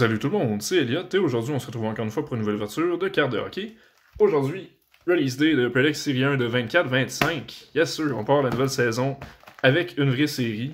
Salut tout le monde, c'est Elliot et aujourd'hui on se retrouve encore une fois pour une nouvelle ouverture de cartes de hockey. Aujourd'hui, release day de Predix Série 1 de 24-25. Yes sir, on part la nouvelle saison avec une vraie série.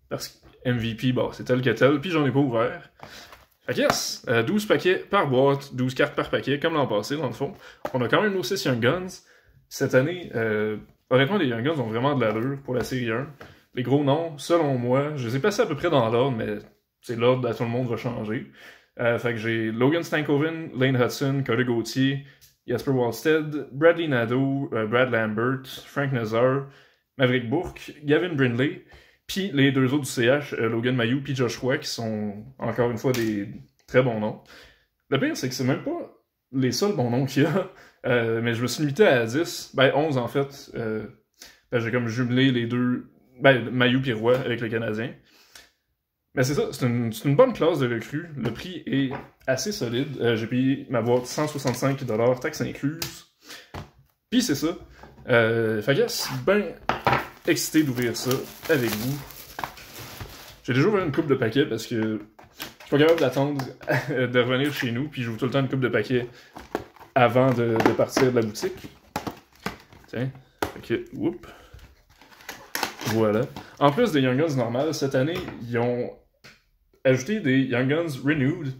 Parce que MVP, bon, c'est tel que tel, puis j'en ai pas ouvert. Fait que yes, 12 paquets par boîte, 12 cartes par paquet, comme l'an passé dans le fond. On a quand même nos 6 Young Guns. Cette année, honnêtement les Young Guns ont vraiment de l'allure pour la série 1. Les gros noms, selon moi, je les ai placés à peu près dans l'ordre, mais c'est l'ordre à tout le monde va changer. Fait que j'ai Logan Stankoven, Lane Hudson, Cody Gauthier, Jasper Wallstead, Bradley Nadeau, Brad Lambert, Frank Nazar, Maverick Bourque, Gavin Brindley, puis les deux autres du CH, Logan Mayou puis Joshua, qui sont encore une fois des très bons noms. Le pire, c'est que c'est même pas les seuls bons noms qu'il y a, mais je me suis limité à 10, ben 11 en fait. J'ai comme jumelé les deux, Mayou puis Roy avec le Canadien. Mais c'est ça, c'est une bonne classe de recrues. Le prix est assez solide. J'ai payé ma boîte 165$, taxes incluses. Puis c'est ça. Fait que yes, ben excité d'ouvrir ça avec vous. J'ai déjà ouvert une coupe de paquets parce que je suis pas capable d'attendre de revenir chez nous. Puis j'ouvre tout le temps une coupe de paquets avant de partir de la boutique. Tiens, ok, whoop. Voilà. En plus des Young Guns normales, cette année, ils ont ajouté des Young Guns Renewed,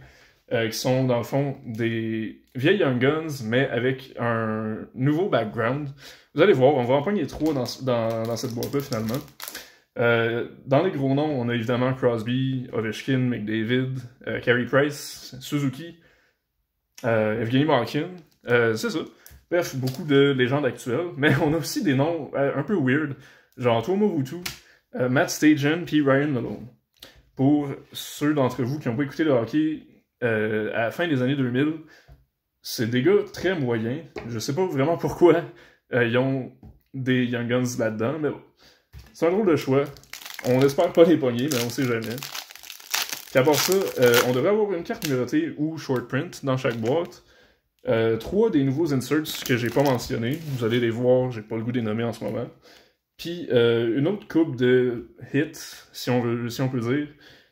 qui sont dans le fond des vieilles Young Guns, mais avec un nouveau background. Vous allez voir, on va en pogner 3 dans cette boîte-là finalement. Dans les gros noms, on a évidemment Crosby, Ovechkin, McDavid, Carey Price, Suzuki, Evgeny Malkin. C'est ça. Bref, beaucoup de légendes actuelles, mais on a aussi des noms un peu weird, genre Tomo Vutu, Matt Stajan puis Ryan Malone. Pour ceux d'entre vous qui n'ont pas écouté le hockey à la fin des années 2000, c'est des gars très moyens. Je sais pas vraiment pourquoi ils ont des Young Guns là-dedans, mais bon. C'est un drôle de choix. On espère pas les pogner, mais on sait jamais. Puis à part ça, on devrait avoir une carte numérotée ou short print dans chaque boîte. 3 des nouveaux inserts que j'ai pas mentionnés. Vous allez les voir, j'ai pas le goût de les nommer en ce moment. Puis une autre coupe de hits, si on peut dire.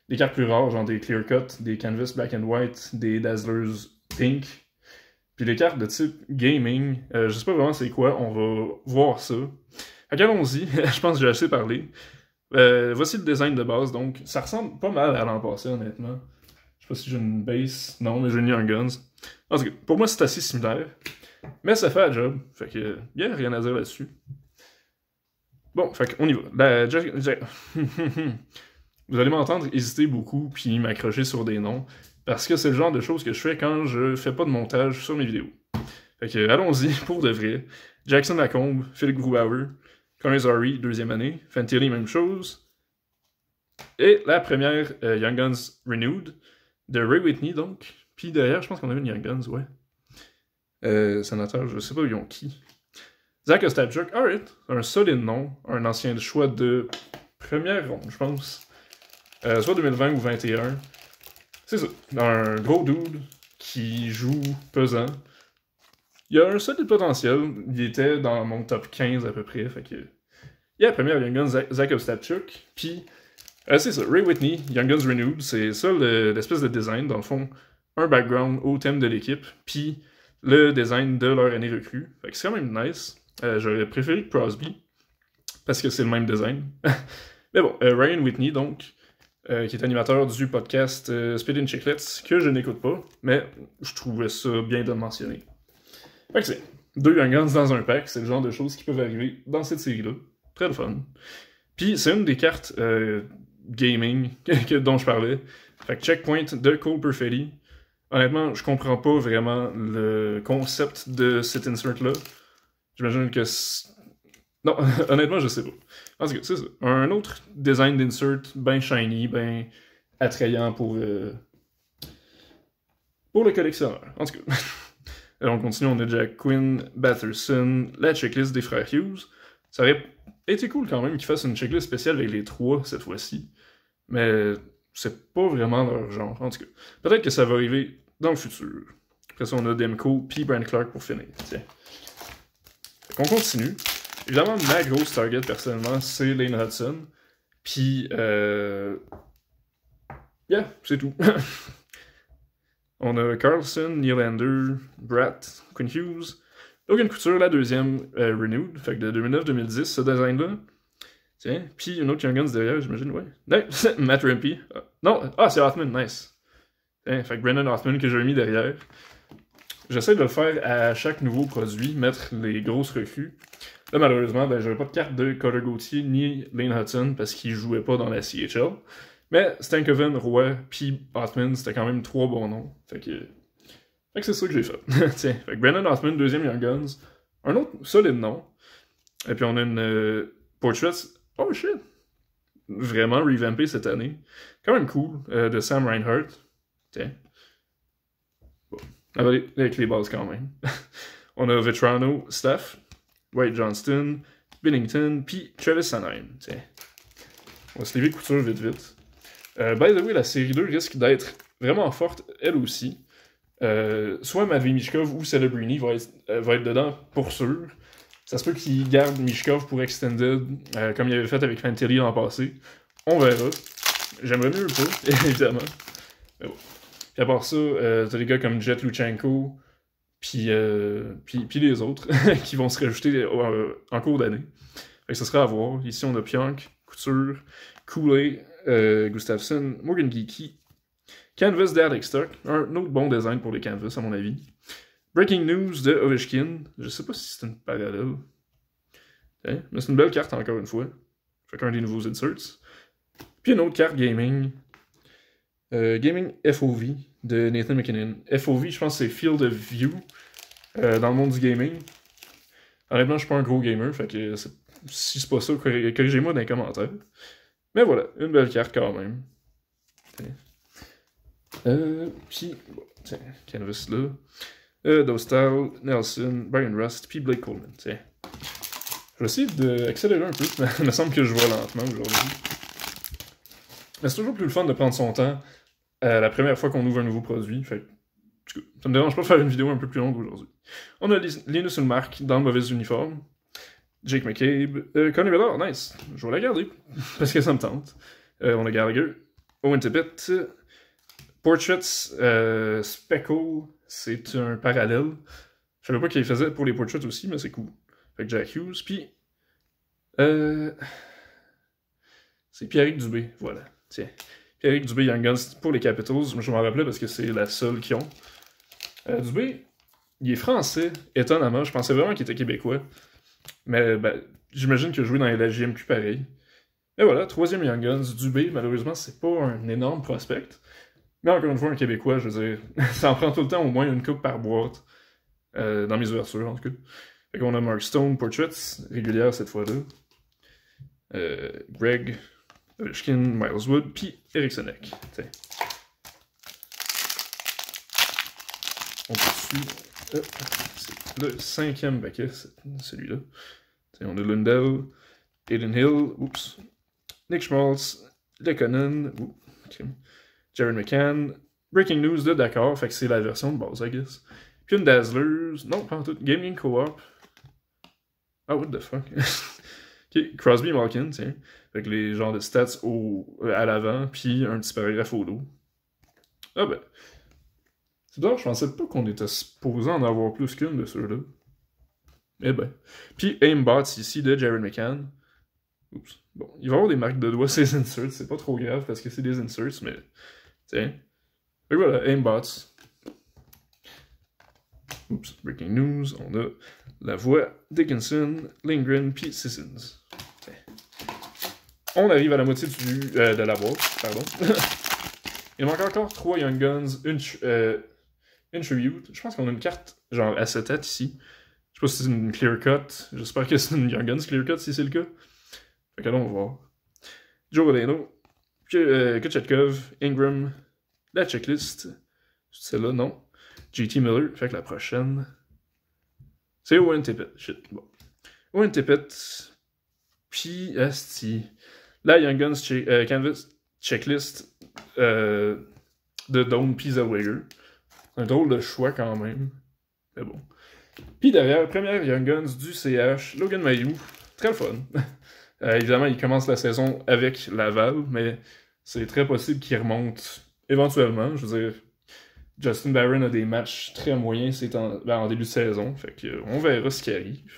Des cartes plus rares, genre des clear cut, des canvas black and white, des dazzlers pink. Puis les cartes de type gaming, je sais pas vraiment c'est quoi, on va voir ça. Fait qu'allons-y, je pense que j'ai assez parlé. Voici le design de base, donc ça ressemble pas mal à l'an passé honnêtement. Je sais pas si j'ai une base, non, mais j'ai une Young Guns. En tout cas, pour moi c'est assez similaire. Mais ça fait la job, fait que y a rien à dire là-dessus. Bon, fait qu'on y va. Vous allez m'entendre hésiter beaucoup puis m'accrocher sur des noms, parce que c'est le genre de choses que je fais quand je fais pas de montage sur mes vidéos. Fait que allons-y pour de vrai. Jackson Lacombe, Philippe Grubauer, Connor Zary, 2e année, Fantilli, même chose. Et la première Young Guns Renewed, de Ray Whitney donc. Puis derrière, je pense qu'on a une Young Guns, ouais. Sénateur, je sais pas ils ont qui. Zach Ostapchuk, alright, un solide nom, un ancien choix de première ronde, je pense. Soit 2020 ou 2021. C'est ça, un gros dude qui joue pesant. Il a un solide potentiel, il était dans mon top 15 à peu près, fait que... Il y a la première Young Guns, Zach Ostapchuk, puis... c'est ça, Ray Whitney, Young Guns Renewed, c'est ça l'espèce de design, dans le fond, un background au thème de l'équipe, puis le design de leur année recrue. Fait que c'est quand même nice. J'aurais préféré Crosby, parce que c'est le même design. Mais bon, Ryan Whitney, donc, qui est animateur du podcast Speed and Chicklets, que je n'écoute pas, mais je trouvais ça bien de le mentionner. Fait que c'est 2 Young Guns dans un pack, c'est le genre de choses qui peuvent arriver dans cette série-là. Très le fun. Puis c'est une des cartes gaming dont je parlais. Fait que Checkpoint de Cole Perfetti. Honnêtement, je comprends pas vraiment le concept de cet insert-là. J'imagine que... Non, honnêtement, je sais pas. En tout cas, c'est ça. Un autre design d'insert bien shiny, bien attrayant pour le collectionneur. En tout cas. Alors on continue, on a Jack Quinn, Batherson, la checklist des frères Hughes. Ça aurait été cool quand même qu'ils fassent une checklist spéciale avec les 3 cette fois-ci. Mais c'est pas vraiment leur genre. En tout cas, peut-être que ça va arriver dans le futur. Après ça, on a Demko puis Brand Clark pour finir. Tiens. On continue. Évidemment, ma grosse target, personnellement, c'est Lane Hudson. Puis, yeah, c'est tout. On a Carlson, Nylander, Bratt, Quinn Hughes, Logan Couture, la deuxième Renewed, fait que de 2009-2010, ce design-là. Tiens, puis une autre Young Guns derrière, j'imagine, ouais. Matt Rampy. Non, c'est Hoffman, nice. Tiens, fait que Brendan Hoffman que j'ai mis derrière. J'essaie de le faire à chaque nouveau produit, mettre les grosses recrues. Là, malheureusement, j'avais pas de carte de Carter Gauthier ni Lane Hudson parce qu'ils jouaient pas dans la CHL. Mais Stankoven, Roy, puis Hoffman, c'était quand même 3 bons noms. Fait que c'est ça que j'ai fait. Tiens, fait que Brendan Hoffman, deuxième Young Guns. Un autre solide nom. Et puis on a une Portraits. Oh shit! Vraiment revampé cette année. Quand même cool. De Sam Reinhart. Tiens. Bon. Avec les bases quand même. On a Vetrano, Steph, White Johnston, Bennington, puis Travis Sanheim. Tiens. On va se lever couture vite. By the way, la série 2 risque d'être vraiment forte, elle aussi. Soit Matvei Michkov ou Celebrini va être dedans pour sûr. Ça se peut qu'il garde Michkov pour Extended, comme il avait fait avec Fantilli l'an passé. On verra. J'aimerais mieux pas, évidemment. Mais bon. Puis à part ça, t'as des gars comme Jet Luchenko, puis les autres qui vont se rajouter en cours d'année. Fait que ça sera à voir. Ici, on a Pionk, Couture, Cooley, Gustafsson, Morgan Geeky, Canvas d'Alex Stock, un autre bon design pour les Canvas, à mon avis. Breaking News de Ovechkin. Je sais pas si c'est une parallèle. Hein? Mais c'est une belle carte, encore une fois. Fait qu'un des nouveaux inserts. Puis une autre carte gaming. Gaming FOV de Nathan McKinnon. FOV, je pense que c'est Field of View dans le monde du gaming. Honnêtement, je suis pas un gros gamer, fait que si c'est pas ça, corrigez-moi dans les commentaires. Mais voilà, une belle carte quand même. Puis, bon, tiens, Canvas là. Dostal, Nelson, Brian Rust, puis Blake Coleman. Tiens. Je vais essayer d'accélérer un peu, mais il me semble que je vois lentement aujourd'hui. Mais c'est toujours plus le fun de prendre son temps la première fois qu'on ouvre un nouveau produit. Fait que, ça me dérange pas de faire une vidéo un peu plus longue aujourd'hui. On a Linus Ulmark dans le mauvais uniforme. Jake McCabe. Conor Bedard, nice. Je vais la garder, parce que ça me tente. On a Gallagher. Owen Tippett. Portraits. Speckle. C'est un parallèle. Je savais pas qu'il faisait pour les portraits aussi, mais c'est cool. Fait que Jack Hughes. Puis... c'est Pierrick Dubé, voilà. Tiens. Pierrick Dubé Young Guns pour les Capitals. Je m'en rappelais parce que c'est la seule qu'ils ont. Dubé, il est français, étonnamment. Je pensais vraiment qu'il était québécois. Mais j'imagine qu'il a joué dans la JMQ pareil. Mais voilà, troisième Young Guns. Dubé, malheureusement, c'est pas un énorme prospect. Mais encore une fois, un Québécois, je veux dire, ça en prend tout le temps au moins une coupe par boîte. Dans mes ouvertures, en tout cas. Fait qu'on a Mark Stone, Portraits, régulière cette fois-là. Greg, Ovechkin, Miles Wood, puis Eric Senek. T'sais. On poursuit. C'est le 5e paquet, celui-là. T'sais, on a Lundell, Aiden Hill, Nick Schmaltz, Lekonen, Jared McCann, Breaking News de Dakar, fait que c'est la version de base, I guess. Puis une Dazzlers, non, pas en tout, Gaming Co-op. Ah, what the fuck? Ok, Crosby Malkin, tiens. Avec les genres de stats à l'avant, puis un petit paragraphe au dos. Ah ben. C'est bizarre, je pensais pas qu'on était supposé en avoir plus qu'une de ceux-là. Eh ben. Puis Aimbots ici de Jared McCann. Bon, il va y avoir des marques de doigts ces inserts, c'est pas trop grave parce que c'est des inserts, mais. Tiens. Et voilà, Aimbots. Breaking news, on a la voix, Dickinson, Lindgren, puis Sissons. On arrive à la moitié de la boîte, pardon. Il manque encore 3 Young Guns, une Tribute. Je pense qu'on a une carte genre acetate ici. Je sais pas si c'est une Clear Cut. J'espère que c'est une Young Guns Clear Cut si c'est le cas. Fait que là, on va voir. Joe Rodeno, Kochetkov, Ingram, la checklist. C'est celle-là, non. JT Miller, fait que la prochaine. C'est Owen Tippett. Shit, bon. Owen Tippett. Puis, asti. La Young Guns Canvas Checklist de Dome puis Zellweger. Un drôle de choix quand même. Mais bon. Puis derrière, première Young Guns du CH, Logan Mailloux. Très le fun. Évidemment, il commence la saison avec Laval, mais c'est très possible qu'il remonte éventuellement. Je veux dire, Justin Barron a des matchs très moyens en début de saison. Fait que, on verra ce qui arrive.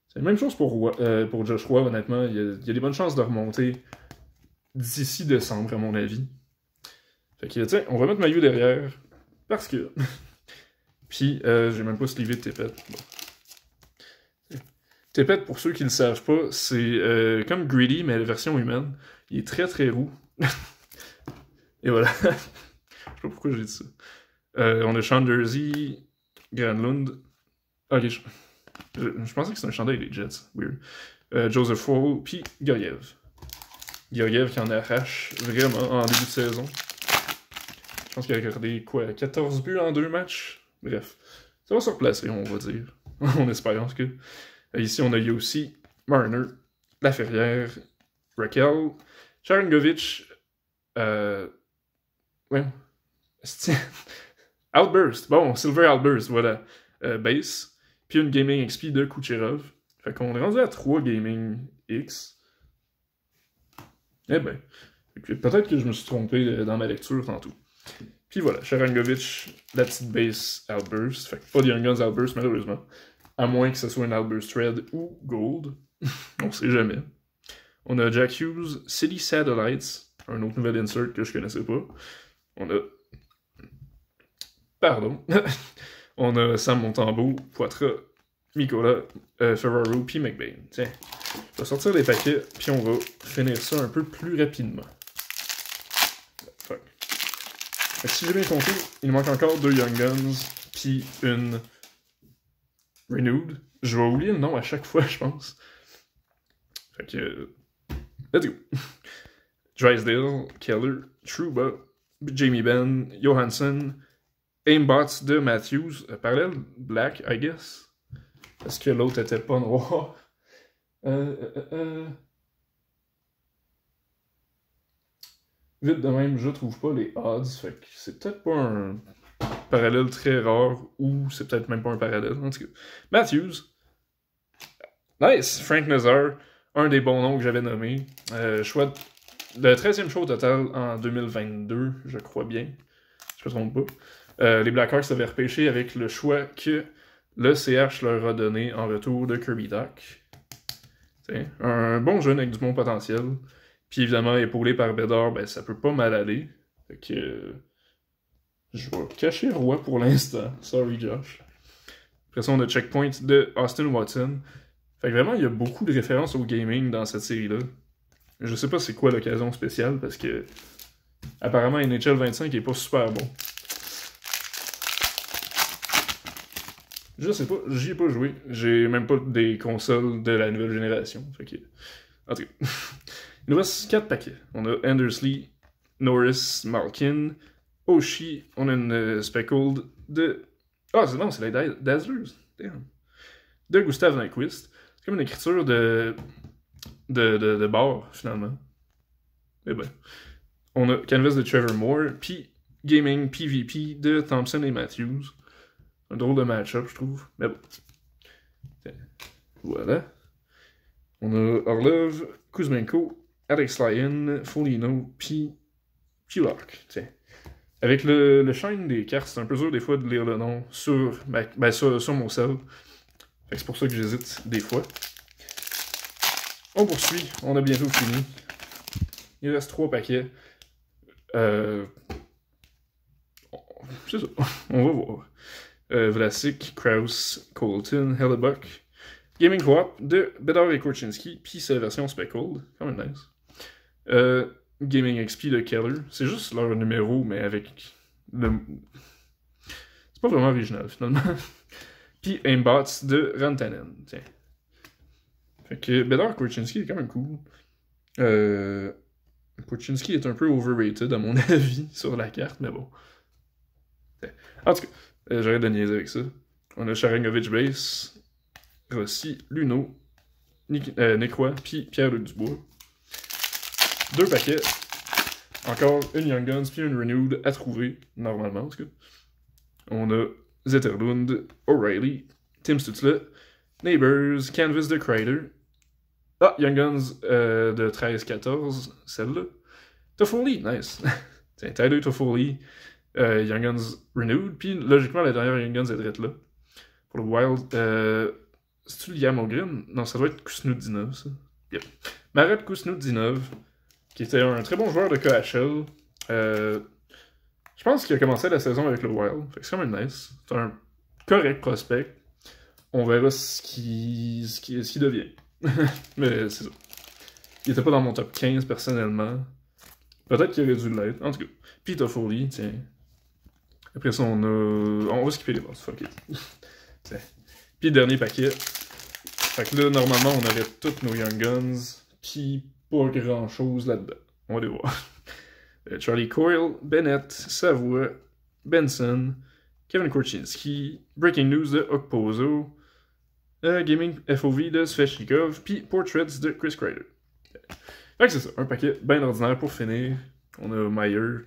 C'est la même chose pour Josh Roy, honnêtement. Il y a des bonnes chances de remonter d'ici décembre, à mon avis. Fait que, tiens, on va mettre Mayu derrière. Parce que... Puis, j'ai même pas slivé de Tepet. Bon. Tepet, pour ceux qui le savent pas, c'est comme Greedy, mais la version humaine. Il est très très roux. Et voilà. Je sais pas pourquoi j'ai dit ça. On a Chandersy, Granlund. Ok, je pensais que c'était un chandail des Jets. Weird. Joseph Fall, puis Goriev. Goriev qui en arrache vraiment en début de saison. Je pense qu'il a accordé quoi, 14 buts en 2 matchs? Bref, ça va se replacer, on va dire. On espère en tout cas. Ici, on a Yossi, Marner, Laferrière, Raquel, Sharangovich, ouais. Outburst. Bon, Silver Outburst, voilà. Base. Puis une Gaming XP de Kucherov. Fait qu'on est rendu à 3 Gaming X. Eh ben. Peut-être que je me suis trompé dans ma lecture tantôt. Puis voilà, Sharangovich, la petite base Outburst. Fait que pas de Young Guns Outburst, malheureusement. À moins que ce soit un Outburst Red ou Gold. On sait jamais. On a Jack Hughes, City Satellites. Un autre nouvel insert que je connaissais pas. On a... Pardon. On a Sam Montembeault, Poitras, Mikola, Ferraro, puis McBain. Tiens, je vais sortir les paquets, puis on va finir ça un peu plus rapidement. Fuck. Fait que si j'ai bien compté, il manque encore 2 Young Guns, puis une Renewed. Je vais oublier le nom à chaque fois, je pense. Fait que... let's go. Drysdale, Keller, Trouba, Jamie Benn, Johansson, Aimbots de Matthews, parallèle black, I guess. Est-ce que l'autre était pas noir? Vite de même, je trouve pas les odds, fait que c'est peut-être pas un parallèle très rare, ou c'est peut-être même pas un parallèle, en tout cas. Matthews. Nice! Frank Nazar, un des bons noms que j'avais nommé. Choix le 13e show au total en 2022, je crois bien. Je me trompe pas. Les Blackhawks avaient repêché avec le choix que le CH leur a donné en retour de Kirby Dach. T'sais, un bon jeune avec du bon potentiel. Puis évidemment, épaulé par Bédard, ben ça peut pas mal aller. Fait que... je vais cacher Roy pour l'instant. Sorry, Josh. Après ça, on a Checkpoint de Austin Watson. Fait que vraiment, il y a beaucoup de références au gaming dans cette série-là. Je sais pas c'est quoi l'occasion spéciale, parce que apparemment NHL 25 est pas super bon. Je sais pas, j'y ai pas joué. J'ai même pas des consoles de la nouvelle génération. Fait que... en tout cas. Il nous reste 4 paquets. On a Andersley, Norris, Malkin, Oshie, on a une Speckled de... ah, non, c'est la Dazzlers. Damn. De Gustav Nyquist. C'est comme une écriture de bar, finalement. Eh ben. On a Canvas de Trevor Moore, puis Gaming PvP de Thompson et Matthews. Un drôle de match-up, je trouve. Mais bon. Voilà. On a Orlov, Kuzmenko, Alex Lyon, Foligno, puis Pulock. Tiens. Avec le shine des cartes, c'est un peu dur des fois de lire le nom sur mon cell. Fait que c'est pour ça que j'hésite des fois. On poursuit, on a bientôt fini. Il reste 3 paquets. C'est ça, on va voir. Vlasic, Krause, Colton, Hellebuck, Gaming Co-op de Bedard et Korchinski, puis c'est la version Speckled, quand même nice. Gaming XP de Keller, c'est juste leur numéro, mais avec le... c'est pas vraiment original, finalement. Puis Aimbots de Rantanen, tiens. Fait que Bedard Korchinski est quand même cool. Korchinski est un peu overrated, à mon avis, sur la carte, mais bon. En tout cas, j'arrête de niaiser avec ça. On a Sharangovich Base, Rossi, Luno, Necroix, puis Pierre-Luc Dubois. 2 paquets. Encore une Young Guns, puis une Renewed à trouver, normalement en tout cas. On a Zetterlund, O'Reilly, Tim Stutzle, Neighbors, Canvas de Kreider. Ah, Young Guns de 13-14, celle-là. Toffoli, nice. Tiens, Tyler Toffoli. Young Guns Renewed, puis logiquement, la dernière Young Guns est direct là. Pour le Wild. C'est-tu Liam O'Grin? Non, ça doit être Kusnudinov, ça. Yep. Marat Kusnudinov, qui était un très bon joueur de KHL. Je pense qu'il a commencé la saison avec le Wild. Fait que c'est quand même nice. C'est un correct prospect. On verra ce qu'il devient. Mais c'est ça. Il était pas dans mon top 15 personnellement. Peut-être qu'il aurait dû l'être. En tout cas. Puis Toffoli, tiens. Après ça, on va skipper les boss. Fuck it. Puis dernier paquet. Fait que là, normalement, on aurait tous nos Young Guns. Puis pas grand chose là-dedans. On va les voir. Charlie Coyle, Bennett, Savoie, Benson, Kevin Korchinski, Breaking News de Okposo, Gaming FOV de Svechnikov, puis Portraits de Chris Kreider. Fait que c'est ça, un paquet bien ordinaire pour finir. On a Meyer,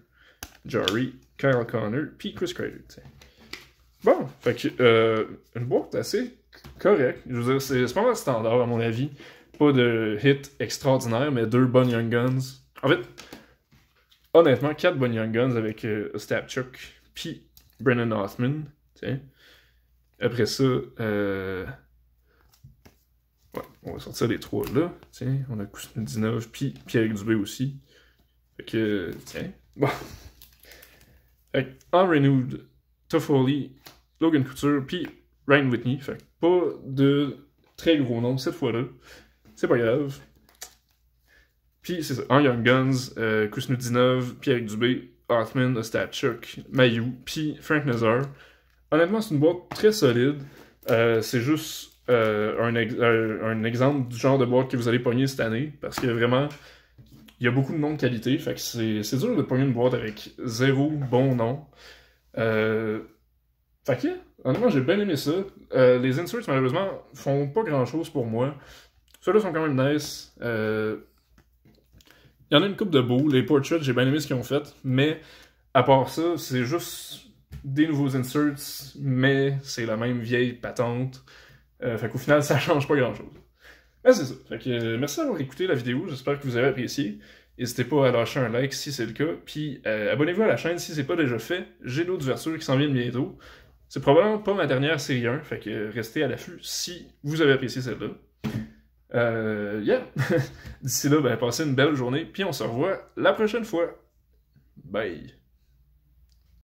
Jarry, Kyle Connor, puis Chris Kreider. Bon, fait que une boîte assez correcte. Je veux dire, c'est pas mal standard à mon avis. Pas de hit extraordinaire, mais 2 bonnes Young Guns. En fait, honnêtement, 4 bonnes Young Guns avec Ostapchuk puis Brennan Hoffman. Tiens. Après ça, ouais, on va sortir les 3 là. Tiens, on a Kusnudinov puis Pierre Dubé aussi. Fait que, tiens. Bon. Fait que, en renewed, Toffoli, Logan Couture puis Ryan Whitney. Fait que pas de très gros nombre cette fois-là. C'est pas grave. Puis c'est ça, en Young Guns, Kusnudinov, Pierre Dubé, Hoffman, Ostapchuk, Mailloux, puis Frank Nazar. Honnêtement, c'est une boîte très solide. C'est juste un exemple du genre de boîte que vous allez pogner cette année, parce que vraiment, il y a beaucoup de noms de qualité, fait que c'est dur de pogner une boîte avec 0 bon nom. Fait que, honnêtement, j'ai bien aimé ça. Les inserts, malheureusement, font pas grand-chose pour moi. Ceux-là sont quand même nice. Il y en a une coupe de beaux. Les portraits, j'ai bien aimé ce qu'ils ont fait. Mais, à part ça, c'est juste des nouveaux inserts, mais c'est la même vieille patente. Fait qu'au final, ça change pas grand-chose. Mais c'est ça. Fait que, merci d'avoir écouté la vidéo. J'espère que vous avez apprécié. N'hésitez pas à lâcher un like si c'est le cas. Puis, abonnez-vous à la chaîne si c'est pas déjà fait. J'ai d'autres ouvertures qui s'en viennent bientôt. C'est probablement pas ma dernière série 1. Fait que, restez à l'affût si vous avez apprécié celle-là. Yeah. D'ici là, ben, passez une belle journée, puis on se revoit la prochaine fois. Bye.